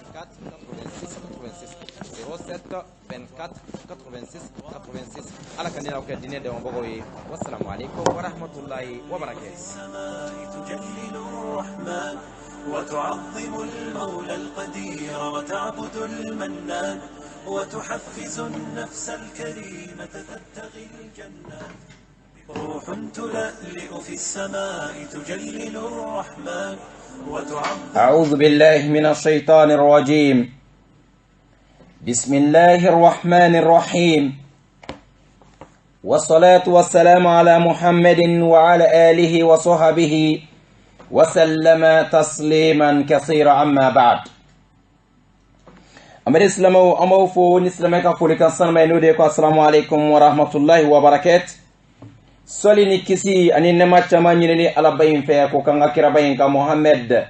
07 24 86 86 على كنينا وكدينه ده وبغوي والسلام عليكم ورحمة الله وبركاته. السماء تجلل الرحمن وتعظم المولى القدير وتعبد المنان وتحفز النفس الكريمة تبتغي الجنة. روح تلألئ في السماء تجلل الرحمن وتعظم. أعوذ بالله من الشيطان الرجيم. بسم الله الرحمن الرحيم. والصلاة والسلام على محمد وعلى آله وصحبه وسلم تسليما كثيرا. أما بعد. أمر إسلام أموفو نسلمك فولك السلام عليكم ورحمة الله وبركاته. soli ni kisi ani nema chama nyini ala bayin fe ko kanga kira bayin ka Muhammad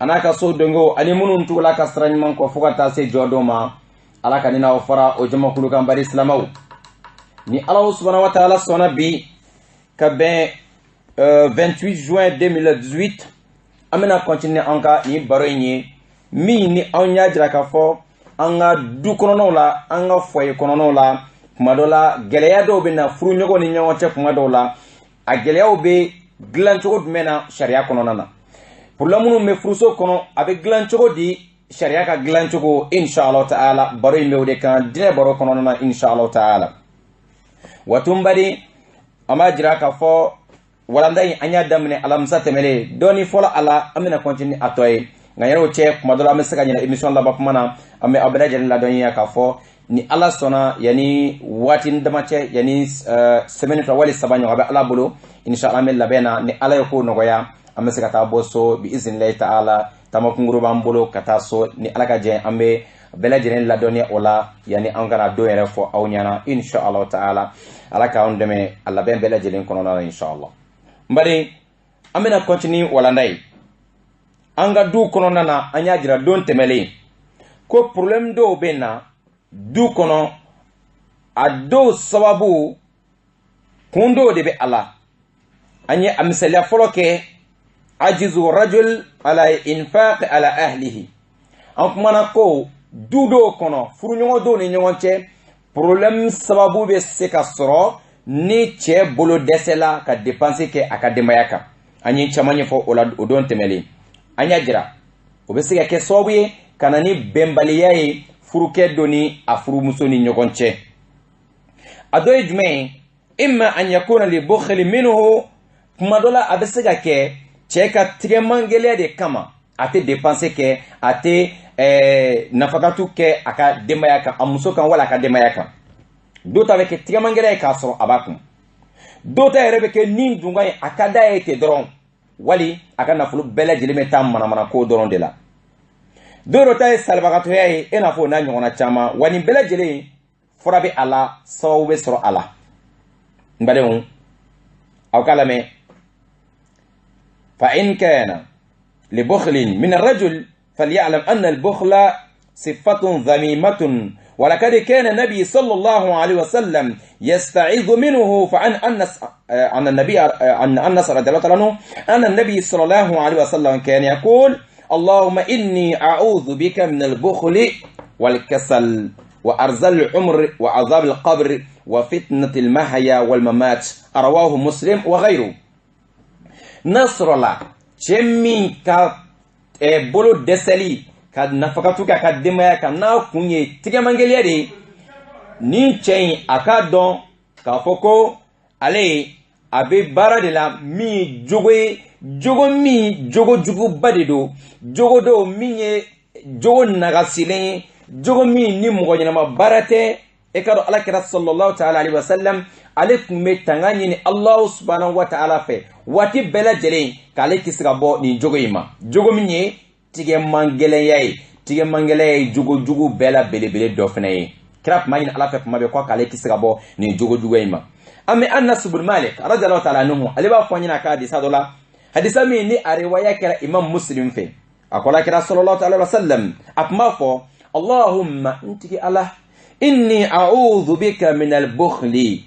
anaka so dongo ani munun tula ka sran man ko fukata se jodoma ala ka nina ofara o jama kulu kan bari islamaw ni Allah subhanahu wa ta'ala sona bi ka ben 28 juin 2018 amena continuer anka ni baroyni mi ni anya jira ka fo anga du kono la anga foye kono la kumadola geleya do be na furu nyogo ni nyawo che kumadola a geleya be glancho mena sharia kono nana pour la munu me fruso kono abe glancho di sharia ka glancho inshallah taala baro mewde kan dine baro kono nana inshallah taala watumbadi amajira ka fo wala ndai anya damne alamsa temele doni fola ala amina continue atoy ngayero che kumadola amesaka nyina emission la bapmana ame abada la donya ka fo ni ala sona yani watin damache yani semaine to wali sabanyo abe ala bulu inshallah mel labena ni ala yako nogoya amese kata boso bi iznillah ta'ala tamakunguru bambulo kata so ni ala ka je ambe bela jenen la donia ola yani angana do yere fo awnyana inshallah ta'ala ala ka ondeme alla ben bela jenen kono na inshallah mbari amena continue wala ndai anga du kono na anya jira don temele ko problem do bena du kono ado sababu kundo de be ala anye amsalia foloke ajizu rajul ala infaq ala ahlihi amana ko dudo kono furu nyongo do ni nyonche problem sababu be seka soro ni che bolo desela ka dépenser ke akademayaka anye chamanye fo ola odon temeli anya jira obesika ke sobuye kanani bembaliyaye furuke doni afuru musoni nyogonche adoy jume imma an yakuna li bukhli minhu kumadola abesega ke cheka tremangele de kama ate dépenser ke ate nafakatu ke aka demayaka amuso kan wala aka demayaka dota avec tremangele ka so abakum dota erebe ke nin dunga aka daete dron wali aka nafulu bela jilime tam mana ko dron de la doro tay salbagato yayi ena fo na nyona chama wani bela jele forabe ala sawbe soro ala mbadewon aw kalame fa in kana li bukhlin min ar-rajul falyalam anna al-bukhla sifatun dhamimatun ولقد كان النبي صلى الله عليه وسلم يستعيذ منه فعن أنس رضي الله عنه أن النبي صلى الله عليه وسلم كان يقول اللهم إني أعوذ بك من البخل والكسل وأرزل العمر وعذاب القبر وفتنة المحيا والممات رواه مسلم وغيره. نصر الله جميع بولو دسالي kad nafakatuka kadema ka na kunye tiga mangeliade ni chain akadon ka foko ale abe bara de la mi jogo jugu badedo jogo do minye jogo nagasilen jogo mi ni mo nyama barate e kado alakira sallallahu ta'ala alaihi wasallam alaikum metangani ni Allah subhanahu wa ta'ala fe wati bela jele kale kisga bo ni jogo ima jogo minye tige mangele yayi jugu bela bele do fene krap mayin ala fe mabe ko kale kisga bo ni jogo ima ame Anas ibn Malik radiyallahu ta'ala anhu aliba fanyina ka hadisa dola hadisa mi ni ariwaya kira Imam Muslim fe akola kira sallallahu ta'ala wasallam akma fo Allahumma intiki ala inni a'udhu bika min al-bukhli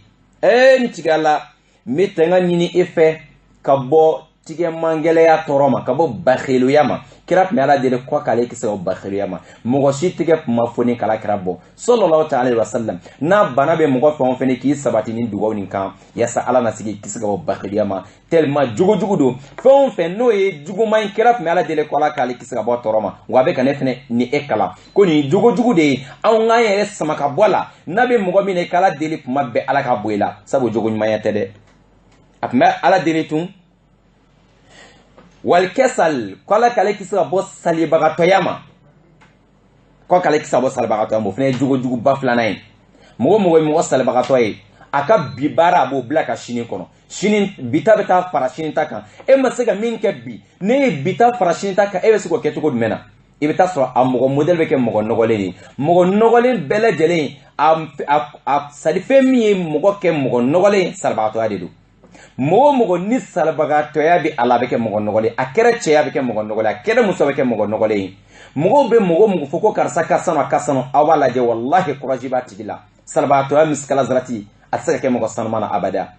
intiki ala mitanga nyini ife kabo tige mangeleya toroma kabo bakhiluyama kirap me ala dele ko kale kisa o bakhiluyama mogo shi tige mafoni kala kirabo sallallahu ta'ala alaihi wasallam na bana be mogo fa on fene ki sabati ni dugo ni kan yasa ala na sigi kisa o bakhiluyama tellement jugo do fa on fe no e jugo man kirap me ala dele ko la kale kisa bo toroma wabe kan fene ni ekala ko ni jugo de an ga yere sama ka bola nabe mogo mi ne kala dele mabbe ala ka boela sabo jugo nyama tede apma ala dele tun wal kesal kola kale kisa bo salibagatoyama ko kale kisa bo salibagatoyama fene jugo baflana yin mogo salibagatoy aka bibara bo blaka shini kono shini bita beta fara shini taka e masega minke bi ne bita fara shini taka e besuko ketugo mena e beta so amogo model beke mogo nogole bele jele a salife mi mogo ke mogo nogole salibagatoya dedu mogo ni salbagatoya bi ala beke mogo nogole akere cheya beke mogo nogole akere muso beke mogo nogole mogo be mogo foko karsa kasano awala je wallahi courage ba tigila salbagatoya miskala zarati asaka ke mogo sanmana abada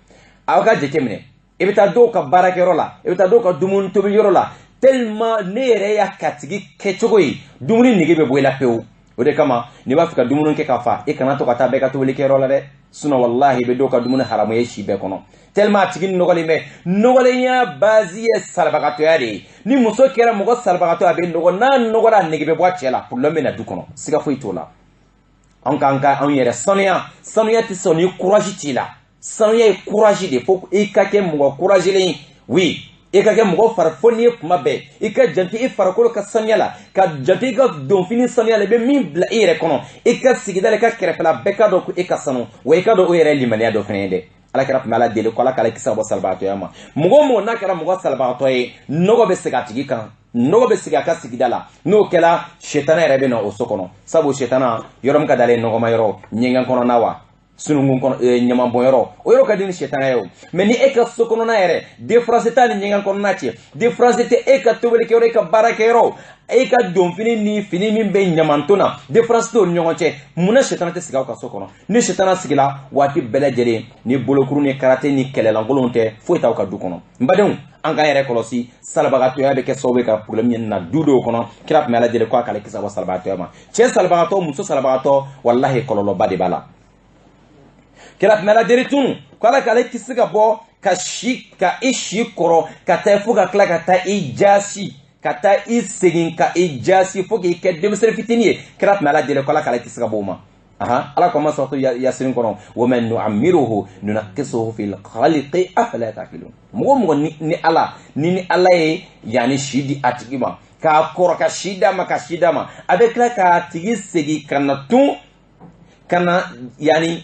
awga je kemne ibita do ka barakero la ibita do ka dumun tobi yoro la tellement nere ya katigi kechogoyi dumuni nige be boyla pew ode kama ni ba fika dumunun ke kafa e kana to kata be ka to weli kero la de suna wallahi be do ka dumun haramu yeshi be kono tellement tigin nogole me nogole nya baziye salbagato yari ni muso kera mogo salbagato abe nogo na nogora nigebe bo chela pour l'homme na du kono siga foi tola an kanka an yere sonia ti soni courage tila sonia e courage de faut e ka ke mogo courage le oui e ka ke mogo farfoni mabe e ka janti e farakolo ka sonia la ka janti ga don fini sonia le be min bla ire kono e ka sigidale ka kerefela beka do ku e ka sanu we ka do o yere limania do fenede ala kera mala dele ko ala kala kisa bo salbato yama mugo na kera mugo salbato e nogo be siga tigi kan nogo be siga ka sigidala no kela shetana rebe no osokono sabu shetana yorom ka dale nogo mayoro nyengan kono nawa sunungun kono nyama boyoro o yoro ka dini shetana yo meni e ka sokono na ere de fraseta ni nyengan kono na chi de fraseta e ka tobele ke ore ka barakero e ka don fini min be nyamantona difference to nyonche muna shetana te siga ka sokono ni shetana sigila wati belajere ni bolokuru ni karate ni kelela ngolonte fo taw ka du kono mbadon an ga yere kolosi salbagato ya be ke sobe ka problème na dudo kono kirap mala jere ko akale kisa wa salbagato ya ma che salbagato muso salbagato wallahi kololo badi bala kirap mala jere tun ko ala kale kisiga bo ka shika ishi koro ka tafuga kla ka ta ijasi kata isegin ka ijasi foki ke demsere fitini krap mala dele kola kala tisga boma aha ala koma sortu yasirin kono wa man nu'ammiruhu nunaqisuhu fil khaliqi afala taqilun mo ni ala ni ala e yani shidi atigima ka koro ka shida ma avec la ka tigi segi kana tu kana yani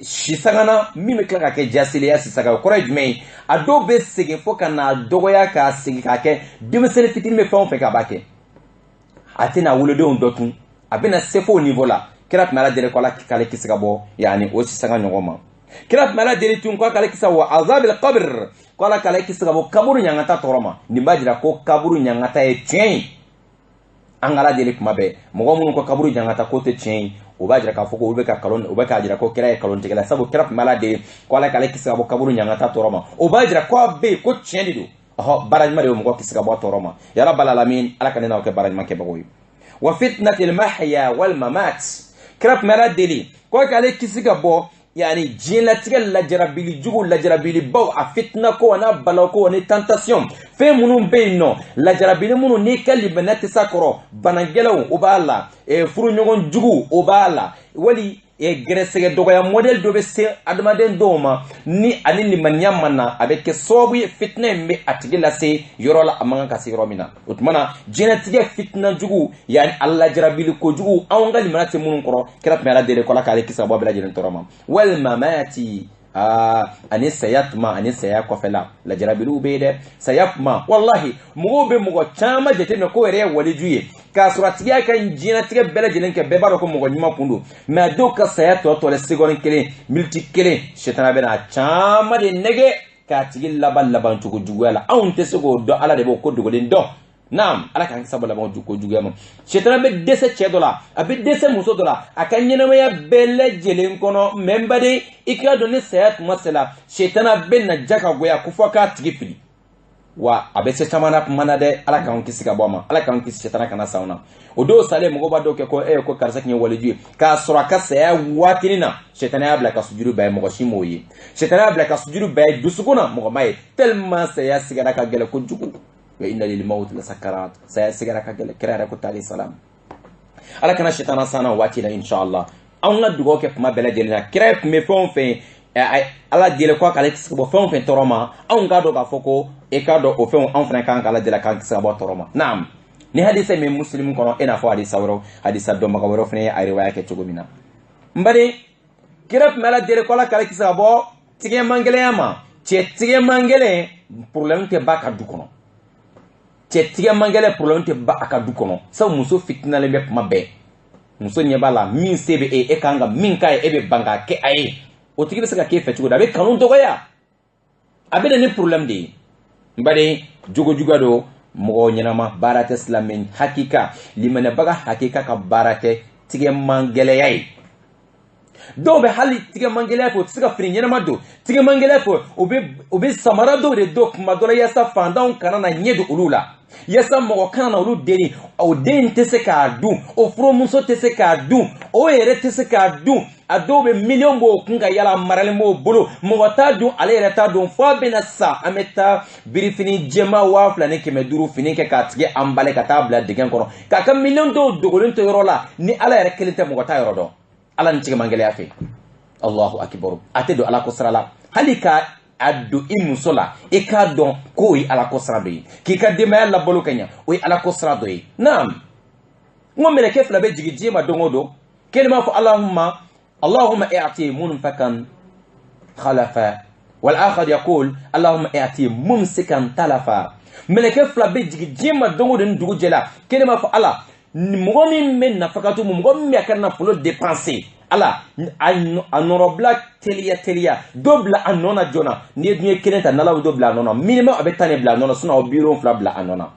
shisagana mime kla ka jasile ya sisaga courage me ado be segi fo kana dogoya ka segi ka ke demsere fitini me fon fe ka bake atina wulo de on dotun abena sefo niveau la kirat mala dere ko la kale kisiga bo yani o sisaga nyogoma kirat mala dere tun ko kale kisa wa azab al qabr ko la kale kisiga bo kaburu nyangata toroma ni mbajira ko kaburu nyangata e tien angala dele kuma be mogo mun ko kaburu nyangata ko te tien o bajira ka foko ube ka kalon ube ka jira ko kira e kalon tegela sabu kirat mala de ko la kale kisiga bo kaburu nyangata toroma o bajira ko be ko tien dido baraj mari o mogo kisiga bo toroma ya rabbal alamin ala kanena ko baraj make bagoy wa fitnatil mahya wal mamat krap mala deli ko kale kisiga bo yani jina tigal la jarabili jugu la jarabili baw a fitna ko na balako ni tentation fe munun beino la jarabili munu ni kali benati sakoro banangelaw ubala e furu nyogon jugu ubala wali e gresege dogoya model dobe se admaden doma ni anini manyamana avec sobu fitna mbe atigila se yorola amanga kasi romina utmana genetique fitna jugu yani alla jarabili ko jugu awngali manate munun koro kirat mala dele ko la kale kisa bo bela jelen toroma wal mamati ani sayatma ani sayako fela la jarabilu bede sayatma wallahi mugobe mugo chama jete no ko ere wali juye ka suratiya kan jina tige bela jelen ke beba ko mugo nyima pundu ma doka sayato to le segon kele multi kele shetana bena chama de nege ka tige laban tugo juwala aunte sego do ala de bo ko dugo den do nam ala kan sabala mo ko jugama shetana be dese chedola abi dese muso dola akanyena ya bele jelen kono membade ikra doni sayat masala shetana be na jaka goya kufaka tigifili wa a bɛ se caman na kuma na dɛ ala k'an kisi ka bɔ a ma ala k'an kisi sitana kana sa na o dɔw salen mɔgɔw b'a dɔw kɛ ko ko karisa tun ye waliju ye k'a sɔrɔ a ka saya waatinin na sitana y'a bila ka sujudu bɛɛ mɔgɔ si m'o ye sitana y'a bila ka sujudu bɛɛ dusukun na mɔgɔ ma ye tellement saya sigara ka gɛlɛn kojugu wa inna lil mawti la sakarat saya sigara ka gɛlɛn kira yɛrɛ ko taali salam ala kana sitana sa na waati la inshallah an ka dugawu kɛ kuma bɛɛ lajɛlen na kira tun bɛ fɛn o fɛn ala deli ko k'ale kisi ka bɔ fɛn o fɛn tɔɔrɔ ma anw k'a dɔn k'a fɔ ko e k'a dɔn o fɛnw anw fana kan k'ala deli k'an kisi ka bɔ tɔɔrɔ ma naam ni hadisa min muslim kɔnɔ e n'a fɔ hadisa wɛrɛw hadisa dɔnbaga wɛrɛw fana ye a riwaya kɛ cogo min na n bari kira tun bɛ ala deli ko ala k'ale kisi ka bɔ tigɛmangɛlɛya ma cɛ tigɛmangɛlɛn problème tɛ ba ka du kɔnɔ cɛ tigɛmangɛlɛn problème tɛ ba a ka du kɔnɔ sabu muso fitinalen bɛ kuma bɛɛ muso ɲɛ b'a la min se bɛ e kan ka min k'a ye e bɛ ban k'a kɛ a ye o tigi bɛ se ka k'e fɛ cogo di a bɛ kanu dɔgɔya a bɛ na ni problème de ye n bari jogojuguya don mɔgɔ ɲɛnama baara tɛ silamɛ hakika limanɛbaga hakika ka baara tɛ tigɛmangɛlɛya ye dɔw bɛ hali tigɛmangɛlɛya fɛ o tɛ se ka fini ɲɛnama don tigɛmangɛlɛya fɛ o bɛ samara dɔw de don kuma dɔ la yaasa fantanw kana na ɲɛ don olu la yaasa mɔgɔ kana na olu deni o den tɛ se k'a dun o furumuso tɛ se k'a dun o yɛrɛ tɛ se k'a dun a dɔw bɛ miliyɔn b'o kun ka yala maralen b'o bolo mɔgɔ t'a dun ale yɛrɛ t'a dun fo a bɛna sa an bɛ taa birifini jɛma 2500 fini kɛ k'a tigi anbale ka taa bila dingɛ kɔnɔ k'a ka miliyɔn dɔw dogolen to yɔrɔ la ni ala yɛrɛ kelen tɛ mɔgɔ t'a yɔrɔ dɔn ala ni tigɛmangɛlɛya fɛ allahu akibaru a tɛ don ala ko sira la hali ka a don i muso la i k'a dɔn k'o ye ala ko sira dɔ ye k'i ka denbaya labalo ka ɲɛ o ye ala ko sira dɔ ye naam n ko mɛlɛkɛ fila bɛ jigin diɲɛ ma don o don kelen b'a fɔ اللهم اعطي منفقا خلفا والاخر يقول اللهم اعطي ممسكا تلفا ملكه فلا بيجي جيما دونغو دن دوغو جلا كلمه ف الله مغو من نفقاتو مغو مي كان فلو dépenser ala anorobla telia dobla anona jona ni dun kelenta nala dobla anona minimum abetane bla anona suna obiro fla bla anona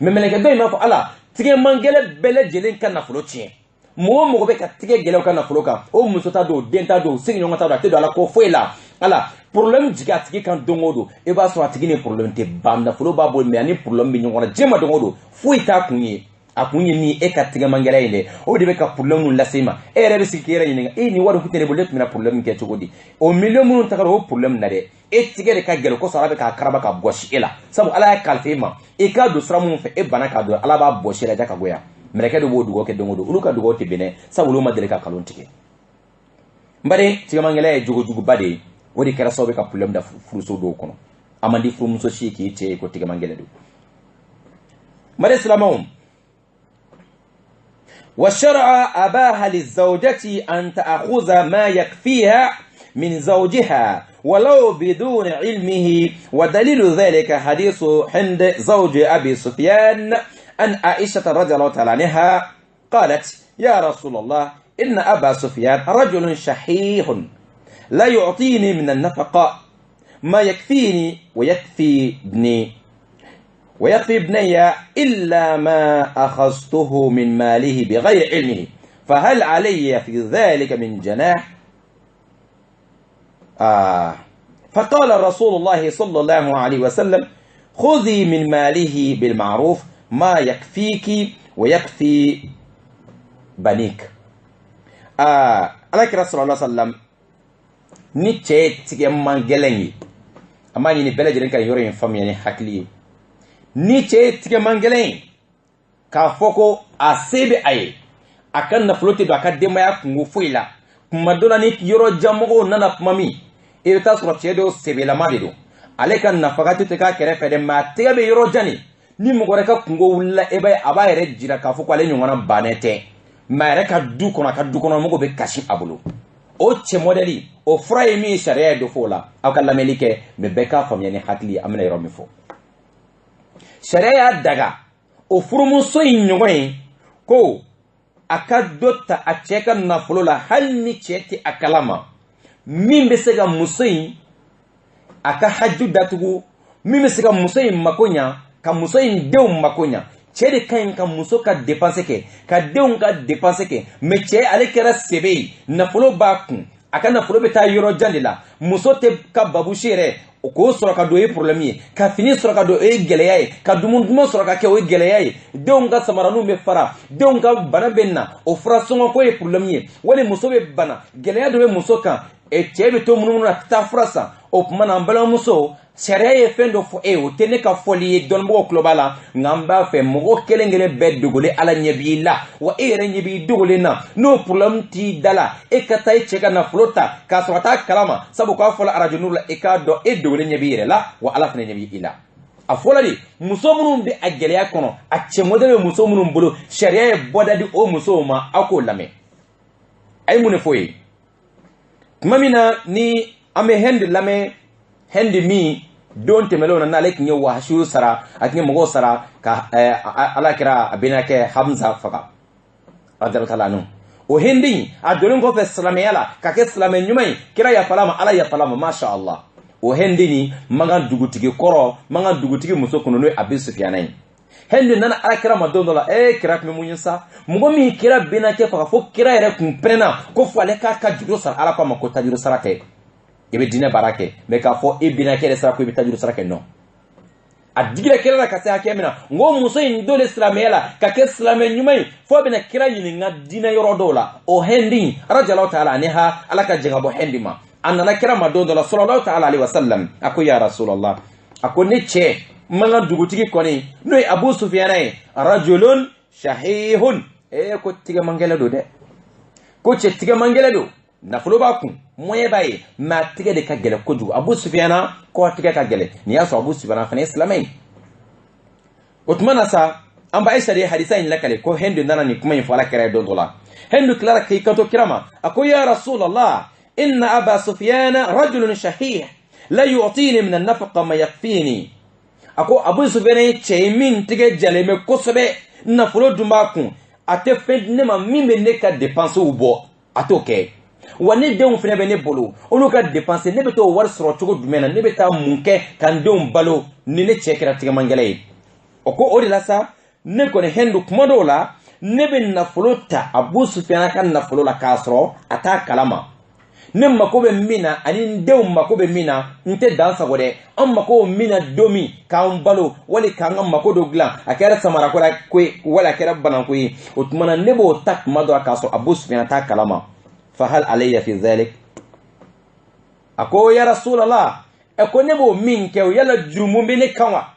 me meleke do ma fu ala tige mangele bele jelen kan na flo chien mo be ka tige gele kan na flo kan o muso ta do denta do sing nyonga ta do te do ala ko foila ala problème jiga tigi kan dongodo e ba so atigi ni problème te bam na flo ba bo me ani problème bi nyonga jema dongodo foita kunye akunye ni e ka tige mangele ile o de be ka problème nun lasema e rebe sikira ni e ni wadu kutene bolet mina problème ke chogodi o million mun takaro o problème na de e tige de ka gele ko sarabe ka karaba ka boshi ela sabu ala ya kalfema e ka do sra mun fe e bana ka do ala ba boshi la jaka goya mereke do bodu go ke dongodo ulu ka dugo te bene sabu lu madele ka kalon tike mbare tige mangele jogo jugu bade wodi kera sobe ka problème da furuso do kono amandi furum so shi ki te ko tige mangele do mbare islamum والشرع أباها للزوجة أن تأخذ ما يكفيها من زوجها ولو بدون علمه ودليل ذلك حديث عند زوج أبي سفيان أن عائشة رضي الله تعالى عنها قالت يا رسول الله إن أبا سفيان رجل شحيح لا يعطيني من النفقة ما يكفيني ويكفي ابني إلا ما أخذته من ماله بغير علمه فهل علي في ذلك من جناح فقال رسول الله صلى الله عليه وسلم خذي من ماله بالمعروف ما يكفيك ويكفي بنيك عليك رسول الله صلى الله عليه وسلم نيتشي تيمان جلني أما يني بلجرين كان يورين فمي حكلي ni ce tige mangelen ka foko a sebe aye akan na flotte do aka demaya kungo foila kuma dola ni yoro jamogo nana mami e ta sura ce do sebe la madedo ale kan na fakati te ka kere fede ma tege be yoro jani ni mo gore ka kungo wulla e bay aba yere jira ka foko ale nyongona banete ma yere ka du kono mo go be kashi abulo o ce modeli o fraye mi sharia do fola akalla melike be beka famye ni hakli amna yoro mi fo sharia daga o furumuso ɲɔgɔn ko aka dota a cɛ ka nafolo la hali ni cɛ tɛ a kalama min bɛ se ka muso in a ka haju datugu min bɛ se ka muso in mako ɲa ka muso in denw mako ɲa cɛ de ka ɲi ka muso ka dépense kɛ ka denw ka dépense kɛ mais cɛ ale kɛra sebe ye nafolo b'a kun a ka nafolo bɛ taa yɔrɔ jan de la muso tɛ ka babusi yɛrɛ o ko sɔrɔ ka don o ye problème ye ka fini sɔrɔ ka don o ye gɛlɛya ye ka dumuni duman sɔrɔ ka kɛ o ye gɛlɛya ye denw ka samaraninw bɛ fara denw ka bana bɛ na o fura sɔngɔ ko ye problème ye wali muso bɛ bana gɛlɛya dɔ bɛ muso kan cɛ bɛ to munumunu na taa fura san o tuma na an balimamuso sariya ye fɛn dɔ fɔ o tɛ ne ka fɔli ye dɔnnibagaw tulo b'a la nka n b'a fɛ mɔgɔ kelen kelen bɛɛ dogolen ala ɲɛ b'i la wa e yɛrɛ ɲɛ b'i dogolen na n'o problème t'i da la e ka taa i cɛ ka nafolo ta k'a sɔrɔ a t'a kalama sabu k'a fɔla arajo la e k'a dɔn e dogolen ɲɛ b'i yɛrɛ la wa ala fana ɲɛ b'i la a fɔla de muso minnu bɛ a gɛlɛya kɔnɔ a cɛ modèle bɛ muso minnu bolo sariya ye bɔda di o musow ma aw k'o lamɛn a ye mun de fɔ ye tuma min na ni an bɛ hɛn de lamɛn hɛn de min don tɛmɛlenw na n'ale tun ye wahasiw sara a tun ye mɔgɔw sara ka ala kɛra a bɛnakɛ Hamza faga radiyallahu anhu o hindi a donnen kɔfɛ silamɛya la ka kɛ silamɛ ɲuman ye kira yafala ma ala yafala ma masha Allah o hindi ni mankan dugutigi kɔrɔ mankan dugutigi muso kɔnɔ n'o ye Abi Sufyana ye hindi nana ala kira ma don dɔ la kira tun bɛ mun ye sa mɔgɔ min kira bɛnakɛ faga fo kira yɛrɛ kun pɛrɛnna ko fo ale k'a ka juru sara ala ko a ma ko tajuru sara tɛ i bɛ dinɛ baara kɛ mais k'a fɔ e bɛnakɛ yɛrɛ sara ko i bɛ tajuru sara kɛ non a digira kira la ka se hakɛ min na n ko muso in dole silamɛya la ka kɛ silamɛ ɲuman ye fo a bɛna kira ɲininka dinɛ yɔrɔ dɔw la o hindi radiyallahu ta'ala anha ala ka jɛn ka bɔ hindi ma a nana kira ma don dɔ la sallallahu ta'ala alaihi wasallam a ko ya rasulallah a ko ne cɛ man ka dugutigi kɔni n'o ye Abu Sufyana ye rajulun shahihun ko tigɛmangɛlɛ don dɛ ko cɛ tigɛmangɛlɛ don nafolo b'a kun moyen b'a ye mais a tigɛ de ka gɛlɛ kojugu Abu Sufyana ko a tigɛ ka gɛlɛ nin y'a sɔrɔ Abu Sufyana fana ye silamɛ ye o tuma na sa an b'a Aisha de hadisa in lakale ko Hindu nana nin kuma in fɔ ala kɛra ye don dɔ la Hindu tilara k'i kanto kira ma a ko ya rasulallah inna Aba Sufyana rajulun shahih la yu'tini min an-nafaqa ma yakfini a ko Abu Sufyana ye cɛ ye min tigɛ jalen bɛ kosɛbɛ nafolo dun b'a kun a tɛ fɛn di ne ma min bɛ ne ka dépenses bɔ a t'o kɛ wa ne denw fana bɛ ne bolo olu ka dépense ne bɛ t'o wari sɔrɔ cogo jumɛn na ne bɛ taa mun kɛ ka n denw balo ni ne cɛ kɛra tigɛmangɛlɛ ye o ko o de la sa ne kɔni Hindu kuma dɔw la ne bɛ nafolo ta Abu Sufyana ka nafolo la k'a sɔrɔ a t'a kalama ne mako bɛ min na ani n denw mako bɛ min na n tɛ dan sago dɛ an mako bɛ min na don min k'an balo wali k'an ka mako dɔ dilan a kɛra samarako ko ye wali a kɛra banako ye o tuma na ne b'o ta kuma dɔ la k'a sɔrɔ Abu Sufyana t'a kalama fahal alayya fi dhalik a ko ya rasulallah ko ne b'o min kɛ o yala jurumu bɛ ne kan wa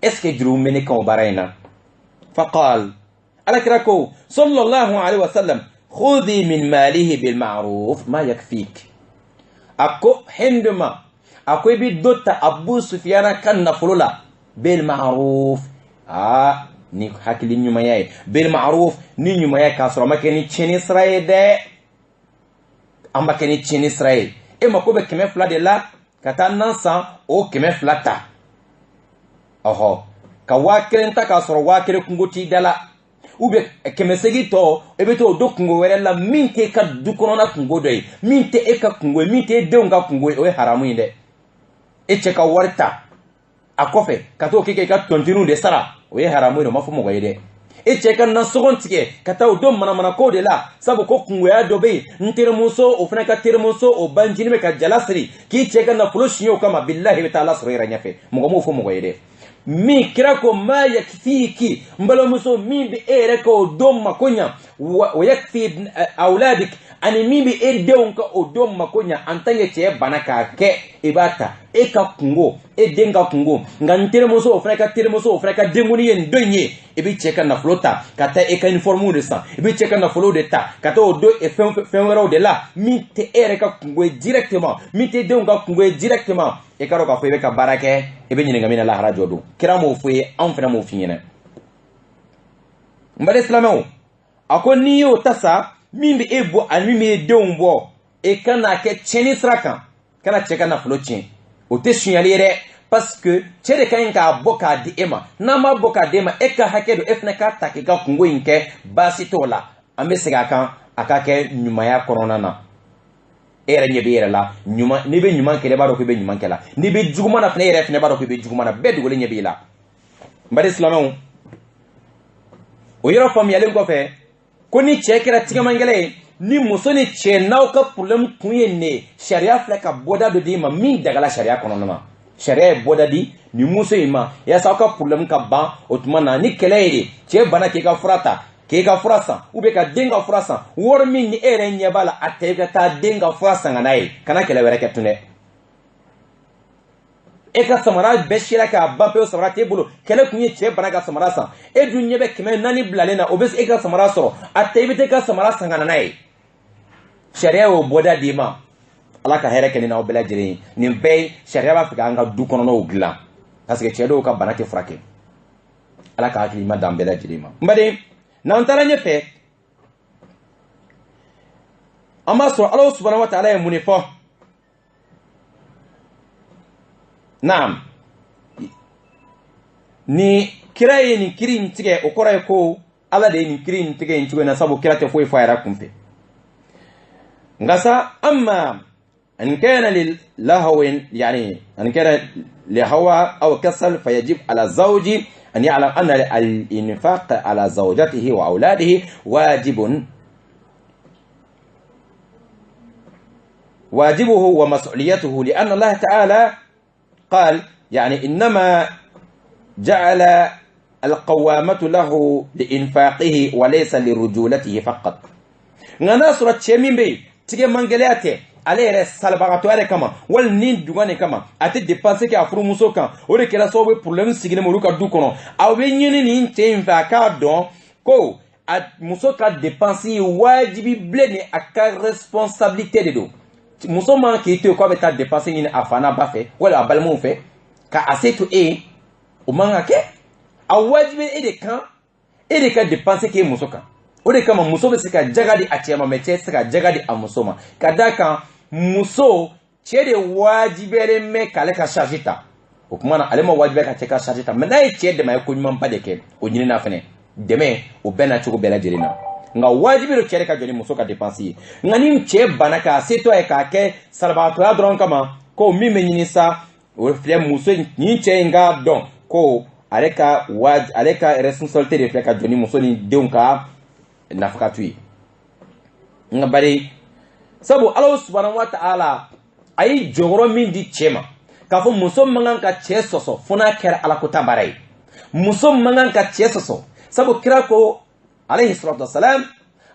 est ce que jurumu bɛ ne kan o baara in na faqal alakira ko sallallahu alaihi wasallam khudhi min malihi bil ma'ruf ma yakfik a ko Hindu ma a ko i bɛ dɔ ta Abu Sufyana ka nafolo la bil ma'ruf ni hakili ɲumanya ye bil ma'ruf ni ɲumanya k'a sɔrɔ a ma kɛ ni tiɲɛni sira ye dɛ an ma kɛ ni tiɲɛni sira ye e mako bɛ 200 de la ka taa nan san o 200 ta ɔhɔ ka 1000 ta k'a sɔrɔ 1000 kungo t'i da la ou bien 800 tɔ e bɛ t'o don kungo wɛrɛ la min tɛ e ka du kɔnɔna kungo dɔ ye min tɛ e ka kungo ye min tɛ e denw ka kungo ye o ye haramu ye dɛ e cɛ ka wari ta a kɔfɛ ka t'o kɛ i ka tontiniw de sara o ye haramu ye o ma fɔ mɔgɔ ye dɛ e cɛ ka nasɔgɔn tigɛ ka taa o don manamana ko de la sabu ko kungoya dɔ bɛ yen n terimuso o fana ka terimuso o banjini bɛ ka jala siri k'i cɛ ka nafolo siɲɛ o kama bilahi i bɛ taa ala sɔrɔ i yɛrɛ ɲɛfɛ mɔgɔ m'o fɔ mɔgɔ ye dɛ min kira ko ma yakfiki n balimamuso min bɛ e yɛrɛ ka o don mako ɲa o yakfi awladik ani min bɛ e denw ka o don mako ɲa en tant que cɛ bana k'a kɛ i b'a ta e ka kungo e den ka kungo nka n terimuso o fana ka terimuso o fana ka denkuni ye nin don in ye i bɛ cɛ ka nafolo ta ka taa e ka uniforme de san i bɛ cɛ ka nafolo de ta ka taa o don fɛn wɛrɛw de la min tɛ e yɛrɛ ka kungo ye directement min tɛ denw ka kungo ye directement e ka dɔn k'a fɔ i bɛ ka baara kɛ i bɛ ɲininka min na lahara jɔ don kira m'o fɔ ye anw fana m'o f'i ɲɛna n bali silamɛw a ko n'i y'o ta sa min bɛ e bɔ ani min bɛ e denw bɔ e ka n'a kɛ tiɲɛni sira kan kana cɛ ka nafolo tiɲɛ o tɛ suɲɛli ye dɛ parce que cɛ de ka ɲi k'a bɔ k'a di e ma n'an b'a bɔ k'a di e ma e ka hakɛ don e fana k'a ta k'i ka kungo in kɛ baasi t'o la an bɛ segin a kan a ka kɛ ɲumanya kɔnɔna na e yɛrɛ ɲɛ bɛ yɛrɛ la ɲuman n'i bɛ ɲuman kɛ i b'a dɔn k'i bɛ ɲuman kɛ la n'i bɛ juguman na fana e yɛrɛ fana b'a dɔn k'i bɛ juguman na bɛɛ dogolen ɲɛ b'i la n bari silamɛw o yɔrɔ faamuyalen kɔfɛ ko ni cɛ kɛra tigɛmangɛlɛ ye ni muso ni cɛ n'aw ka problème kun ye ne sariya filɛ ka bɔda dɔ d'i ma min dagala sariya kɔnɔna na sariya ye bɔda di ni muso in ma yaasa aw ka problème ka ban o tuma na ni kɛlɛ ye de cɛ bana k'i ka fura ta k'e ka fura san ou bien ka den ka fura san wari min ni e yɛrɛ ɲɛ b'a la a ta i ka taa den ka fura san ka n'a ye kana kɛlɛ wɛrɛ kɛ tun dɛ e ka samara bɛɛ sira k'a ban pewu samara t'e bolo kɛlɛ kun ye cɛ bana ka samara san e dun ɲɛ bɛ 400 bilalen na o bɛ e ka samara sɔrɔ a ta i bɛ taa i ka samara san ka na n'a ye sariya y'o bɔda d'i ma ala ka hɛrɛ kɛ ni n'aw bɛɛ lajɛlen ye nin bɛɛ ye sariya b'a fɛ k'an ka du kɔnɔnaw dilan parce que cɛ dɔw ka bana tɛ furakɛ ala ka hakilima d'an bɛɛ lajɛlen ma n baden n'an taara ɲɛfɛ an b'a sɔrɔ ala subhanahu wa ta'ala ye mun de fɔ naam ni kira ye nin kiri in tigɛ o kɔrɔ ye ko ala de ye nin kiri in tigɛ nin cogo in na sabu kira tɛ foyi fɔ a yɛrɛ kunfɛ nka sa amma an kana lilahawin yani an kana lihawa aw kasal fayajib ala zawji أن يعلم أن الإنفاق على زوجته وأولاده واجبه ومسؤوليته لأن الله تعالى قال يعني إنما جعل القوامة له لإنفاقه وليس لرجولته فقط ngana sura chemin be tige mangelate ale yɛrɛ salibagato yɛrɛ kama wali ni dugane kama a tɛ dépenser kɛ a furumuso kan o de kɛra sababu ye problème sigilen olu ka du kɔnɔ aw bɛ ɲini nin cɛ in fɛ a k'a dɔn ko a muso ka dépense ye wajibi bilen ni a ka responsabilité de don muso man k'i to yen k'a bɛ taa dépense ɲini a fa n'a ba fɛ wali a balimaw fɛ ka a se to e ye o man ka kɛ a wajibi e de kan e de ka dépense k'e muso kan o de kama muso bɛ se ka jaga di a cɛ ma mais cɛ tɛ se ka jaga di a muso ma ka d'a kan muso cɛ de wajibiyalen mɛ k'ale ka charge ta o kuma na ale ma wajibiya ka cɛ ka charge ta mais n'a ye cɛ dɛmɛ a ye ko ɲumanba de kɛ o ɲinina fɛnɛ dɛmɛ o bɛɛ na cogo bɛɛ lajɛlen na nka wajibi do cɛ de ka jɔ ni muso ka dépense ye nka ni cɛ bana k'a se to a ye k'a kɛ salibagatɔya dɔrɔn kama ko min bɛ ɲini sa o filɛ muso nin cɛ in k'a dɔn ko ale ka responsabilité de filɛ ka jɔ ni muso ni denw ka nafakatu ye nka bari sabu ala subhanahu wa ta'ala ayi jɔyɔrɔ min di cɛ ma k'a fɔ muso man kan ka cɛ sɔsɔ fo n'a kɛra ala ko ta baara ye muso man kan ka cɛ sɔsɔ sabu kira ko alayhi salatu wasalam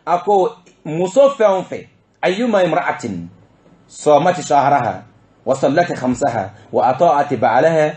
a ko muso fɛn o fɛn ayyuma imra'atin صامت شهرها وصلت خمسها وأطاعت بعلها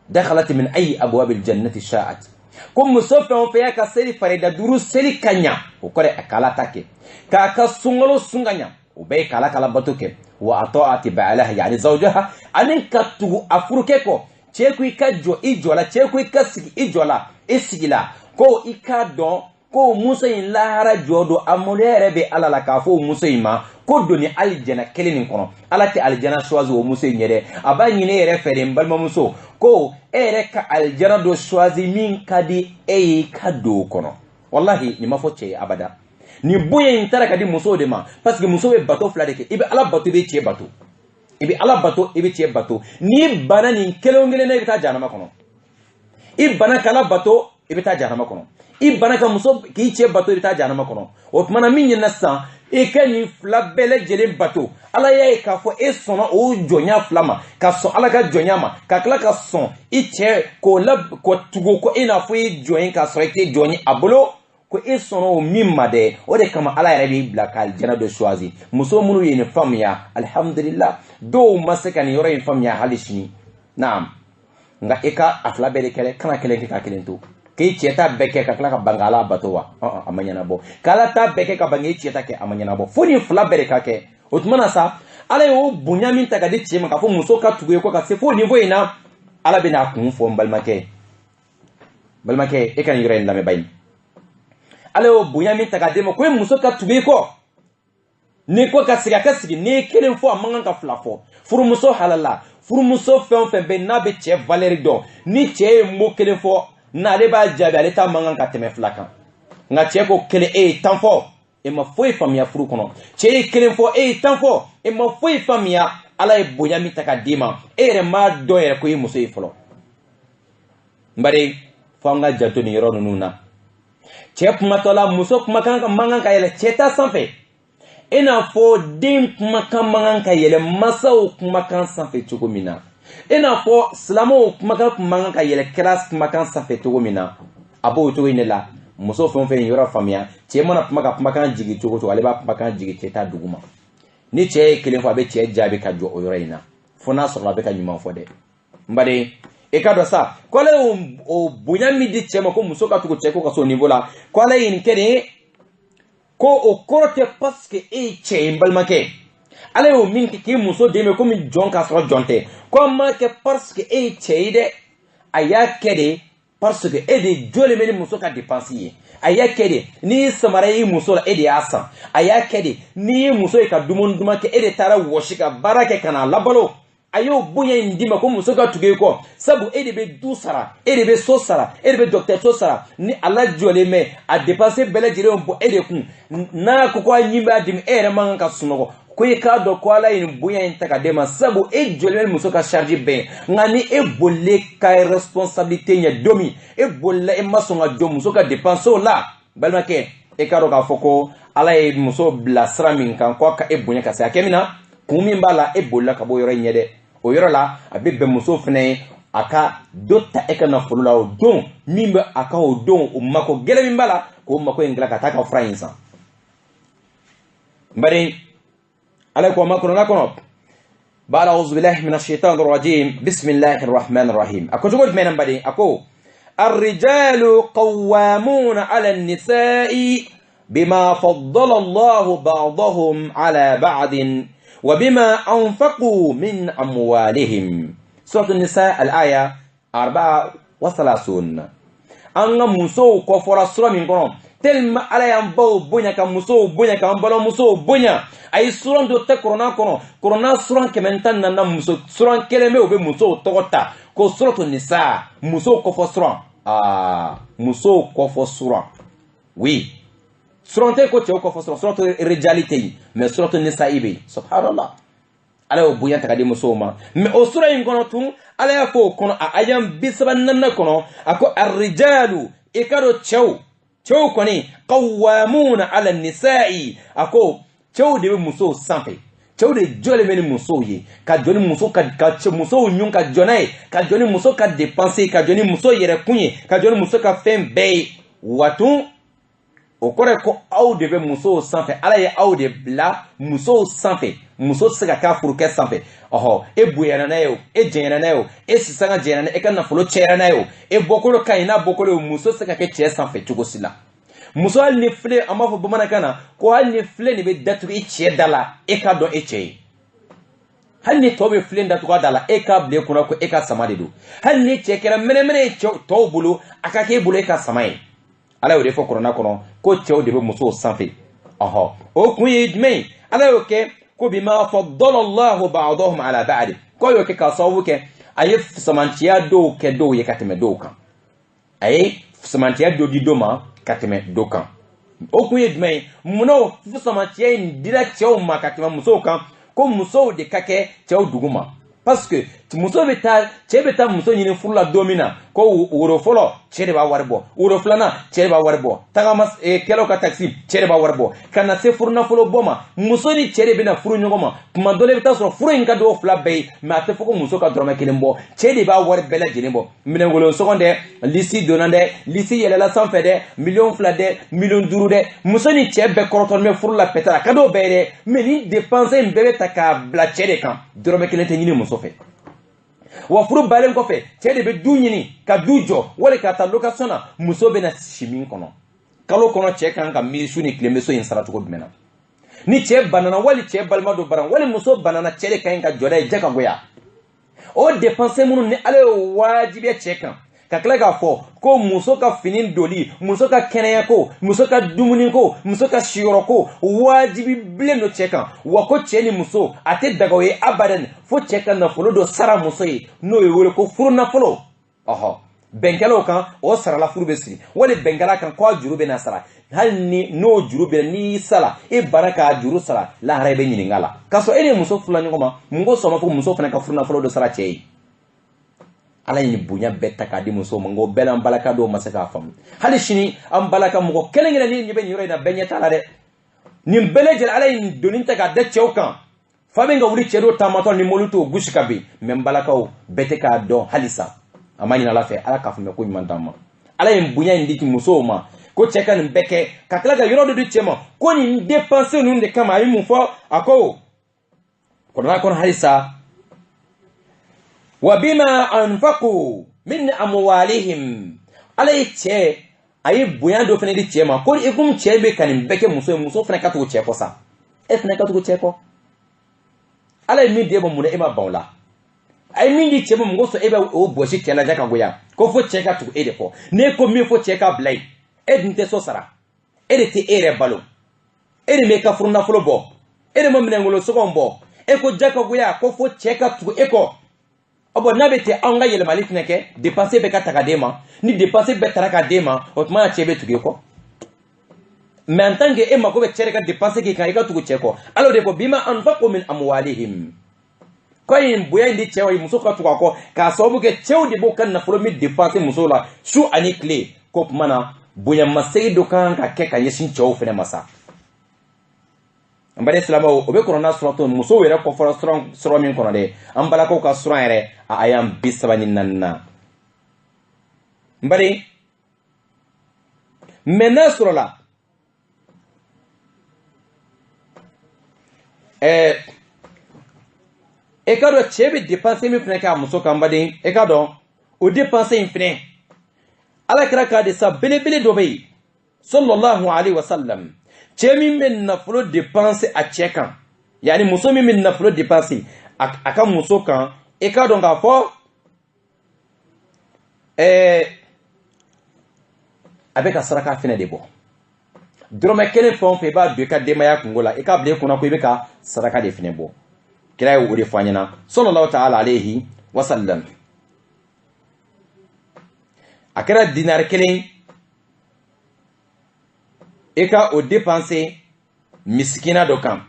دخلت من أي أبواب الجنة شاءت كم مسوفة فيها كسري فريدة دروس سري كنيا وكره أكلا تكي كاكا سونغلو سونغنيا وبي كلا كلا بتوكي وأطاعت بعلها يعني زوجها أنك تغو أفروكيكو تشيكو إكاجو إجولا تشيكو إكاسي إجولا إسيلا كو إكادون ko muso in lahara jodo amule rebe ala la kafo muso ima ko doni aljana kelin kono ala te aljana choisi o muso nyere aba nyine ere fere mbalma muso ko ere ka aljana do choisi min kadi e kado kono wallahi ni mafo che abada ni boye intara kadi muso de ma parce que muso be bato fla de ke ibe ala bato be che bato ibe ala bato ibe che bato ni bana ni kelongele na ibita janama kono ibana kala bato ibita janama kono ibana ka muso ki cɛ bato i bɛ taa janama kɔnɔ o tuma na min ɲɛna sisan i ka nin fila bɛɛ lajɛlen bato ala y'a ye k'a fɔ e sɔnna o jɔnya fila ma ka sɔn ala ka jɔnya ma ka tila ka sɔn i cɛ k'o tugu ko i n'a fɔ i jɔn k'a sɔrɔ i tɛ jɔn ye a bolo ko e sɔnna o min ma dɛ o de kama ala yɛrɛ b'i bila ka aljana dɔ choisi muso minnu ye nin faamuya alhamdulillah dɔw ma se ka nin yɔrɔ in faamuya hali sini naam nka i ka a fila bɛɛ de kɛlɛ kana kelen kɛ ka kelen to k'i cɛ ta bɛɛ kɛ ka tila ka bangala bato wa a ma ɲɛnabɔ k'ala ta bɛɛ kɛ ka bange i cɛ ta kɛ a ma ɲɛnabɔ fo nin fila bɛɛ de ka kɛ o tuma na sa ala y'o bonya min ta ka di cɛ ma k'a fɔ muso ka tugu ye ko ka se fo niveau in na ala bɛna a kun fɔ n balimakɛ e ka nin yɔrɔ in lamɛn bayi ala y'o bonya min ta ka di ma ko muso ka tugu i kɔ ni ko ka sigi a ka sigi ni ye kelen fɔ a man kan ka fila fɔ furumuso halala furumuso fɛn o fɛn bɛ n'a bɛ cɛ valeur dɔn ni cɛ ye mot kelen fɔ n'ale b'a jaabi ale ta mankan ka tɛmɛ fila kan nka cɛ ko kelen e ye tan fɔ e ma foyi faamuya furu kɔnɔ cɛ ye kelen fɔ e ye tan fɔ e ma foyi faamuya ala ye bonya min ta ka d'i ma e yɛrɛ m'a dɔn yɛrɛ ko i muso ye fɔlɔ n bari fo an ka janto nin yɔrɔ ninnu na cɛ kumatɔ la muso kumakan man kan ka yɛlɛ cɛ ta sanfɛ ina fo den kumakan mangan ka yele masaw kumakan sanfɛ cogo min na ina fo silamɛw kumakan mangan ka yele kira kumakan sanfɛ cogo min na a b'o cogo in de la muso fɛn o fɛn yɔrɔ faamuya cɛ mana kuma ka kumakan jigi cogo cogo ale b'a kumakan jigi cɛ ta duguma ni cɛ ye kelen fɔ a bɛ cɛ jaabi ka jɔ o yɔrɔ in na fo n'a sɔrɔ a bɛ ka ɲuman fɔ dɛ n baden e ka dɔ sa ko ale o bonya min di cɛ ma ko muso ka tugu cɛ ko ka so niveau la ko ale ye nin kɛ de ko o kɔrɔ tɛ parce que e ye cɛ ye n balimakɛ ale y'o min kɛ k'i muso dɛmɛ komi jɔn k'a sɔrɔ jɔn tɛ ko a ma kɛ parce que e ye cɛ ye dɛ a y'a kɛ de parce que e de jɔlen bɛ ni muso ka dépense ye a y'a kɛ de n'i y'i samara i muso la e de y'a san a y'a kɛ de n'i ye muso ye ka dumuni duman kɛ e de taara wɔsi ka baara kɛ ka n'a labalo a y'o bonya in d'i ma ko muso ka tugu i kɔ sabu e de bɛ du sara e de bɛ so sara e de bɛ dɔgɔtɔrɔso sara ni ala jɔlen bɛ a dépense bɛɛ lajɛlen bɔ e de kun n'a ko a ɲin b'a dimi e yɛrɛ man kan ka sunɔgɔ ko i k'a dɔn ko ala ye nin bonya in ta ka d'e ma sabu e jɔlen bɛ muso ka charge bɛɛ nka ni e bolila ka responsabilité ɲɛ don min e bolila e ma sɔn ka jɔ muso ka dépense la balimakɛ e k'a dɔn k'a fɔ ko ala ye muso bila sira min kan ko a ka e bonya ka se hakɛ min na kun min b'a la e bolila ka bɔ yɔrɔ in ɲɛ dɛ o yɔrɔ la a bɛ bɛn muso fana ye a ka dɔ ta e ka nafolo la o don min bɛ a ka o don o mako gɛlɛn min b'a la k'o mako in dilan ka taa ka fura in san n baden ala ko ma kɔnɔ kɔnɔ baara a'udhu billahi minash shaitanir rajim bismillahir rahmanir rahim a ko cogo jumɛn n baden a ko الرجال قوامون على النساء بما فضل الله بعضهم على بعض وبما أنفقوا من أموالهم سورة النساء الآية 34 أنغا مسو كفر سورة من قرآن تلما على ينبو بنيا كمسو بنيا كمبلو مسو بنيا أي سورة دو تكورونا كورونا سورة كمنتان نانا مسو سورة كلمة وبي مسو تغطى كو سورة النساء مسو كفر سورة مسو كفر سورة oui surante ko cɛw kɔfɛ suratu rijalite yi mais suratu nisa'i be subhanallah ala y'o bonya ta ka di musow ma mais o sura in kɔnɔ tun ala y'a fɔ o kɔnɔ a ayan 34 kɔnɔ a ko arrijalu i ka dɔn cɛw kɔni qawwamuna ala nisa'i a ko cɛw de bɛ musow sanfɛ cɛw de jɔlen bɛ ni musow ye ka jɔ ni muso ka musow ɲun ka jɔ n'a ye ka jɔ ni muso ka dépense ka jɔ ni muso yɛrɛ kun ye ka jɔ ni muso ka fɛn bɛɛ ye watun o kɔrɔ ko aw de bɛ musow sanfɛ ala ye aw de bila musow sanfɛ muso tɛ se ka k'a furukɛ sanfɛ ɔhɔ e bonyana n'a ye o e jɛnyana n'a ye o e sisanga jɛnyana n'a ye e ka nafolo cɛyara n'a ye o e bɔkolo ka ɲi n'a bɔkolo ye o muso tɛ se ka kɛ cɛ sanfɛ cogo si la muso hali ni filɛ an b'a fɔ bamanankan na ko hali ni filɛ nin bɛ datugu i cɛ da la e k'a dɔn e cɛ ye hali ni tɔw bɛ filɛ datugu a da la e k'a bila e kunna ko e ka sama de don hali ni cɛ kɛra mɛnɛmɛnɛ ye tɔw bolo a ka k'e bolo e ka sama ye ala y'o de fɔ kuranna kɔnɔ ko cɛw de bɛ musow sanfɛ ɔhɔ o kun ye jumɛn ala y'o kɛ ko bima faddala Allahu ba'dahum ala ba'd ko y'o kɛ ka sababu kɛ a ye samantiya dɔw kɛ dɔw ye ka tɛmɛ dɔw kan a ye samantiya dɔ di dɔ ma ka tɛmɛ dɔ kan o kun ye jumɛn munna samantiya in dira cɛw ma ka tɛmɛ musow kan ko musow de ka kɛ cɛw duguma parce que muso bɛ taa cɛ bɛ taa muso ɲini furu la don min na ko woro fɔlɔ cɛ de b'a wari bɔ woro filanan cɛ de b'a wari bɔ tagama kɛlaw ka taxi cɛ de b'a wari bɔ ka na se furu nafolo bɔ ma muso ni cɛ de bɛna furu ɲɔgɔn ma tuma dɔ la i bɛ taa sɔrɔ furu in ka dɔgɔ fila bɛɛ ye mais a tɛ fɔ ko muso ka dɔrɔmɛ kelen bɔ cɛ de b'a wari bɛɛ lajɛlen bɔ minɛnkolon sɔgɔn dɛ lisi donna dɛ lisi yɛlɛla sanfɛ dɛ miliyɔn 2 dɛ miliyɔn 5 dɛ muso ni cɛ bɛɛ kɔrɔtɔlen bɛ furu la pɛtɛ a ka d'o bɛɛ dɛ mais ni dépense in bɛɛ bɛ ta k'a bila cɛ de kan dɔrɔmɛ kelen tɛ ɲini muso fɛ wa furu balen kɔfɛ cɛ de bɛ du ɲini ka du jɔ wali ka taa location na muso bɛ na si min kɔnɔ kalo kɔnɔ cɛ kan ka miiri su ni tile bɛ so in sara cogo jumɛn na ni cɛ banana wali cɛ balima dɔ bara wali muso banana cɛ de ka ɲi ka jɔ n'a ye jɛ ka goya o dépense minnu ni ala y'o wajibiya cɛ kan ka tila k'a fɔ ko muso ka fini doli muso ka kɛnɛya ko muso ka dumuni ko muso ka siyɔrɔ ko wajibi bilen do cɛ kan wa ko cɛ ni muso a tɛ daga o ye abadan fo cɛ ka nafolo dɔ sara muso ye n'o ye wele ko furu nafolo ɔhɔ bɛnkɛlaw kan o sarala furu bɛ siri wali bɛnkɛla kan ko a juru bɛ na sara hali ni n'o juru bɛ n'i sala e bara k'a juru sara lahara i bɛ ɲininka la k'a sɔrɔ e ni muso furula ɲɔgɔn ma mun ko sɔn ma fo muso fana ka furu nafolo dɔ sara cɛ ye ala ye bonya bɛɛ ta k'a di muso ma nko bɛɛ la an balaka dɔw ma se k'a faamu hali sini an balaka mɔgɔ kelen-kelen ni ɲɛ bɛ nin yɔrɔ in na bɛɛ ɲɛ t'a la dɛ nin beleje ala in doninta ka de cɛw kan fa bɛ ka wuli cɛ dɔ taamatɔ ni molu to gosi ka bin mɛ balakaw bɛɛ tɛ k'a dɔn halisa a ma ɲini ala fɛ ala k'a faamuya ko ɲuman d'an ma ala ye bonya in di musow ma ko cɛ ka nin bɛɛ kɛ ka tila ka yɔrɔ dɔ di cɛ ma ko nin dépense ninnu de kama a ye mun fɔ a ko kɔnɔna kɔnɔ halisa wa bima anfaqu min amwalihim ala ye cɛ a ye bonya dɔ fana di cɛ ma ko i komi cɛ bɛ ka nin bɛɛ kɛ muso ye muso fana ka tugu cɛ kɔ sa e fana ka tugu cɛ kɔ ala ye min di e ma mun na e ma ban o la a ye min di cɛ ma mun ko sɔn e bɛ o bɔsi cɛ lajɛ ka goya ko fo cɛ ka tugu e de kɔ n'e ko min fo cɛ ka bila yen e dun tɛ so sara e de tɛ e yɛrɛ balo e de m'e ka furu nafolo bɔ e de ma minɛnkolo sɔgɔn bɔ e ko ja ka goya ko fo cɛ ka tugu e kɔ o bon n'a bɛ ten anw ka yɛlɛmali tɛna kɛ dépense bɛ ka ta ka d'e ma ni dépense bɛɛ tara ka d'e ma o tuma cɛ bɛ tugu e kɔ mais en tant que e mako bɛ cɛ de ka dépense k'i kan i ka tugu cɛ kɔ alors de ko bima anfaqu min amwalihim ko in bonya in di cɛw ye muso ka tugu a kɔ k'a sababu kɛ cɛw de b'o ka nafolo min dépense muso la su ani tile ko tuma na bonya masegi dɔ kan ka kɛ ka ɲɛsin cɛw fana ma sa an bari silamɛw o bɛ kɔnɔna sɔrɔtɔ musow yɛrɛ kɔfɔra sɔrɔ min kɔnɔ dɛ an balakaw ka sɔrɔ yɛrɛ a ay'an 34 na n bari mɛ n'a sɔrɔ la e ka dɔn cɛ bɛ dépense min fana kɛ a muso kan baden e ka dɔn o dépense in fana ala kira k'a de sa belebele dɔ bɛ yen sallallahu alaihi wa sallam cɛ min bɛ nafolo dépense a cɛ kan yani muso min bɛ nafolo dépense a ka muso kan e ka dɔn k'a fɔ a bɛ ka saraka fana de bɔ dɔrɔmɛ kelen fɛn o fɛn i b'a don i ka denbaya kungo la i k'a bila i kunna ko i bɛ ka saraka de fana bɔ kira ye o de fɔ an ɲɛna sallallahu ta'ala alayhi wa sallam a kɛra dinari kelen e ka o dépenser miskina dɔ kan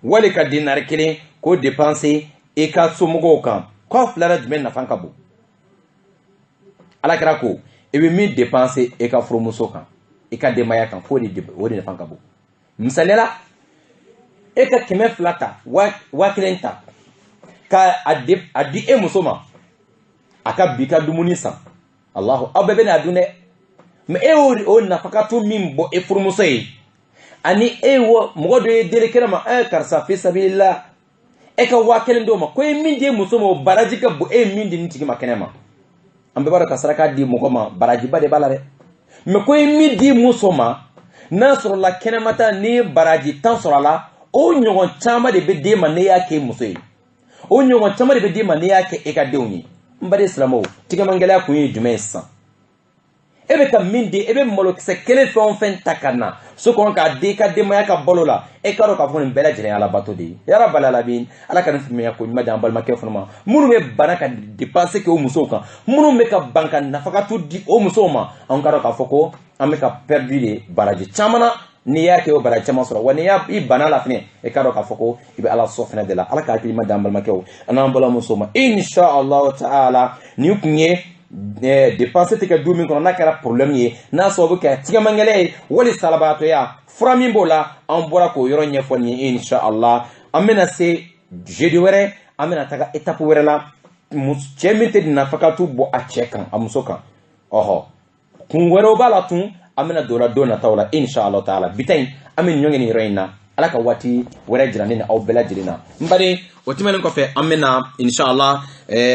wali ka dinari kelen k'o dépenser e ka somɔgɔw kan kɔ filala jumɛn nafa ka bon ala kɛra ko e bɛ min dépenser e ka furumuso kan e ka denbaya kan fo o de nafa ka bon misaliyala e ka 200 ta wa 1 ta ka a di e muso ma a ka bi ka dumuni san allahu aw bɛɛ bɛ n'a dun dɛ mais e o nafakatu min bɔ e furumuso ye ani e wo mɔgɔ dɔ ye deli kɛnɛ ma karisa fi sabilillah e ka 1 d'o ma ko e min di muso ma o baraji ka bon e min di nin tigi ma kɛnɛ ma an bɛɛ b'a dɔn ka saraka di mɔgɔ ma barajiba de b'a la dɛ mais ko e min di muso ma n'a sɔrɔ la kɛnɛmata ni baraji 10 sɔrɔ a la o ɲɔgɔn caman de bɛ d'e ma ne y'a kɛ muso ye o ɲɔgɔn caman de bɛ d'e ma ne y'a kɛ e ka denw ye n bari silamɛw tigɛmangɛlɛya kun ye jumɛn ye sisan e bɛ ka min di e bɛ malokisɛ kelen fɛn o fɛn ta ka na so kɔnɔ k'a di i ka denbaya ka balo la e k'a dɔn k'a fɔ nin bɛɛ lajɛlen ye alabato de ye ya rabbal alamin ala ka nin faamuya ko ɲuman di an balimakɛ fana ma minnu bɛ bana ka dépense kɛ o musow kan minnu bɛ ka ban ka nafakatu di o musow ma an k'a dɔn k'a fɔ ko an bɛ ka perdu de baraji caman na n'i y'a kɛ o baraji caman sɔrɔ wa n'i i bana la fɛnɛ e k'a dɔn k'a fɔ ko i bɛ ala sɔn fɛnɛ de la ala ka hakili ɲuman di an balimakɛw an n'an balimamusow ma inshallah ta'ala nin kun ye dépense tɛ kɛ du min kɔnɔ n'a kɛra problème ye n'a sababu kɛ tigɛmangɛlɛ ye wali salabaatoya fura min b'o la an bɔra k'o yɔrɔ ɲɛfɔ nin ye inshallah an bɛna se jeudi wɛrɛ an bɛna taga étape wɛrɛ la cɛ min tɛ nafakatu bɔ a cɛ kan a muso kan ɔhɔ kun wɛrɛw b'a la tun an bɛna don la don nataw la inshallah ta'ala bi ta in an bɛ ɲɔngɛ nin yɔrɔ in na ala ka waati wɛrɛ jira ne ni aw bɛɛ lajɛlen na n bari o tɛmɛnen kɔfɛ an bɛna inshallah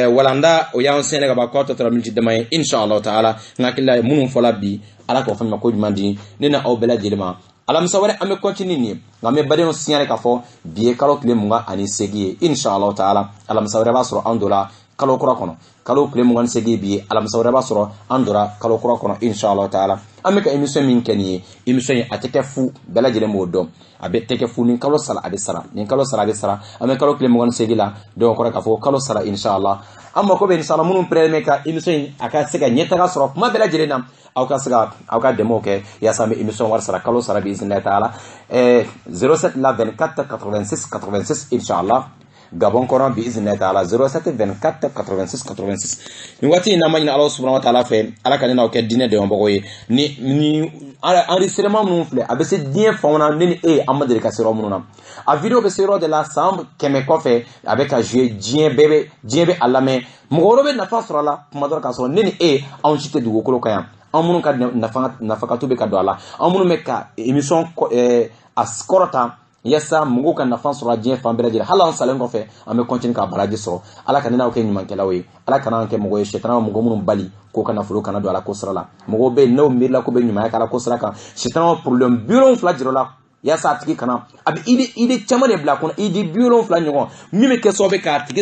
walanda o y'an sɛnɛ ka ban k'aw tɔ tora miniti dama ye inshallah ta'ala n hakili la minnu fɔla bi ala k'o fana ma ko ɲuman di ne ni aw bɛɛ lajɛlen ma alamisa wɛrɛ an bɛ continue nin ye nka an bɛ badenw signalé k'a fɔ bi ye kalo tile 28 ye inshallah ta'ala alamisa wɛrɛ b'a sɔrɔ an donna kalo kura kɔnɔ kalo tile 28 bi ye alamisa wɛrɛ b'a sɔrɔ an donna kalo kura kɔnɔ inshallah ta'ala an bɛ ka émission min kɛ nin ye émission in a tɛ kɛ fu bɛɛ lajɛlen b'o dɔn a bɛ tɛ kɛ fu ni kalo sara a bɛ sara ni kalo sara a bɛ sara an bɛ kalo tile 28 la donc kɔrɔ k'a fɔ kalo sara inshallah an mako bɛ inshallah minnu prémɛ ka émission in a ka se ka ɲɛtaga sɔrɔ kuma bɛɛ lajɛlen na aw ka se ka aw ka dɛmɛw kɛ yaasa an bɛ émission wari sara kalo sara bi izinlahi ta'ala 07 la 24 86 86 inshallah Gabon kɔnɔ bi izinɛ taala 07 24 86 86 ni waati in na ma ɲini Ala subhanahu wa taala fɛ Ala ka ne n'aw kɛ diinɛ dɛmɛbagaw ye ni enregistrement minnu filɛ a bɛ se diɲɛ fanw na ne ni e an ma deli ka se yɔrɔ minnu na a video bɛ se yɔrɔ de la san 100 kɔfɛ a bɛ ka jouer diɲɛ bɛ a lamɛn mɔgɔ wɛrɛ bɛ nafa sɔrɔ a la kuma dɔ la k'a sɔrɔ ne ni e anw si tɛ dugukolo kan yan an minnu ka nafakatu bɛ ka don a la an minnu bɛ ka émission a kɔrɔta yasa mɔgɔw ka nafa sɔrɔ diɲɛ fan bɛɛ lajɛlen hali an salen kɔfɛ an bɛ continuer ka baraji sɔrɔ Ala ka ne n'aw kɛ ɲumankɛlaw ye Ala kana an kɛ mɔgɔ ye sitana mɔgɔ minnu bali ko ka nafolo kana don Ala ko sira la mɔgɔw bɛ yen n'o miirila ko bɛ ɲumanya kɛ Ala ko sira kan sitana problème 70 jira la yasa a tigi kana a bɛ idée caman de bila a kɔnɔ idée 70 ɲɔgɔn min bɛ kɛ sababu ye k'a tigi